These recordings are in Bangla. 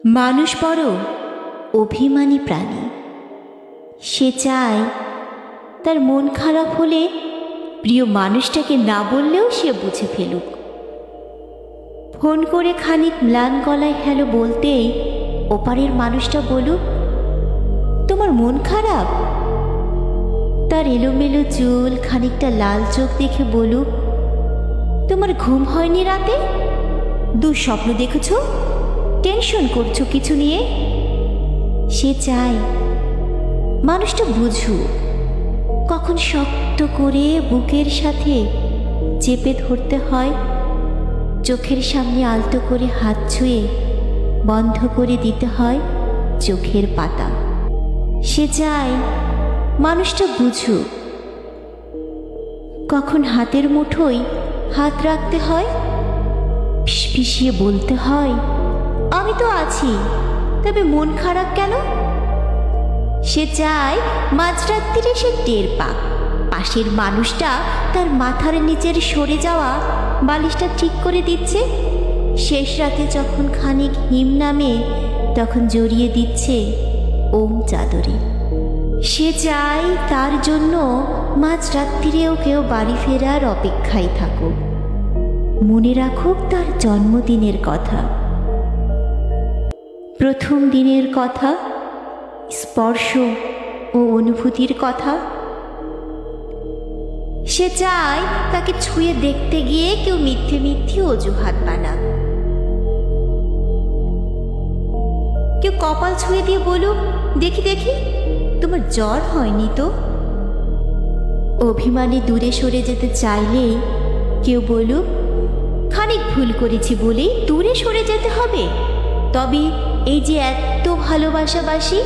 মানুষ বড় অভিমানী প্রাণী। সে চায় তার মন খারাপ হলে প্রিয় মানুষটাকে না বললেও সে বুঝে ফেলুক। ফোন করে খানিক ম্লান গলায় হ্যালো বলতেই ওপারের মানুষটা বলুক, তোমার মন খারাপ? তার এলোমেলো চুল, খানিকটা লাল চোখ দেখে বলুক, তোমার ঘুম হয়নি রাতে? দুঃস্বপ্ন দেখেছ? টেনশন করছো কিছু নিয়ে? সে চায় মানুষটা বুঝুক, কখন শক্ত করে বুকের সাথে চেপে ধরতে হয়, চোখের সামনে আলতো করে হাত ছুঁয়ে বন্ধ করে দিতে হয় চোখের পাতা। সে চায় মানুষটা বুঝুক, কখন হাতের মুঠোয় হাত রাখতে হয়, ফিসফিসিয়ে বলতে হয়, আমি তো আছি, তবে মন খারাপ কেন? সে চায় মাঝরাত্রিরে সে টের পাক পাশের মানুষটা তার মাথার নিচের সরে যাওয়া বালিশটা ঠিক করে দিচ্ছে। শেষ রাতে যখন খানিক হিম নামে তখন জড়িয়ে দিচ্ছে ওম চাদরে। সে চায় তার জন্য মাঝরাত্রিরেও কেউ বাড়ি ফেরার অপেক্ষায় থাকুক, মনে রাখুক তার জন্মদিনের কথা, প্রথম দিনের কথা, স্পর্শ ও অনুভূতির কথা। সে চায় তাকে ছুঁয়ে দেখতে গিয়ে কেউ মিথ্যে মিথ্যে অজুহাত বানাক, কেউ কপাল ছুঁয়ে দিয়ে বলুক, দেখি দেখি তোমার জ্বর হয়নি তো। অভিমানে দূরে সরে যেতে চাইলেই কেউ বলুক, খানিক ভুল করেছি বলেই দূরে সরে যেতে হবে, তবে এই যে এত ভালোবাসাবাসি,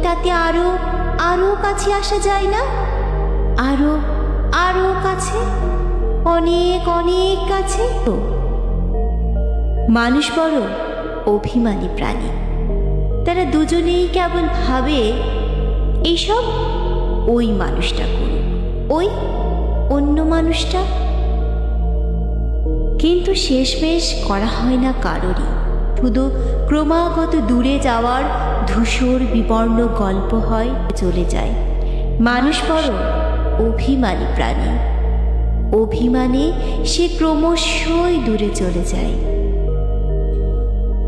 তাতে আরো আরো কাছে আসা যায় না? আরো আরো কাছে, অনেক অনেক কাছে। তো মানুষ বড় অভিমানী প্রাণী। তারা দুজনেই কেবল ভাবে এইসব ওই মানুষটা করুক, ওই অন্য মানুষটা। কিন্তু শেষমেশ করা হয় না কারোরই, শুধু ক্রমাগত দূরে যাওয়ার ধূসর বিবর্ণ গল্প হয়, চলে যায়। মানুষ বড় অভিমানী প্রাণী। অভিমানে সে ক্রমশই দূরে চলে যায়,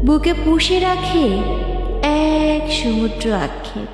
বুকে পুষে রাখে এক সমুদ্র আক্ষেপ।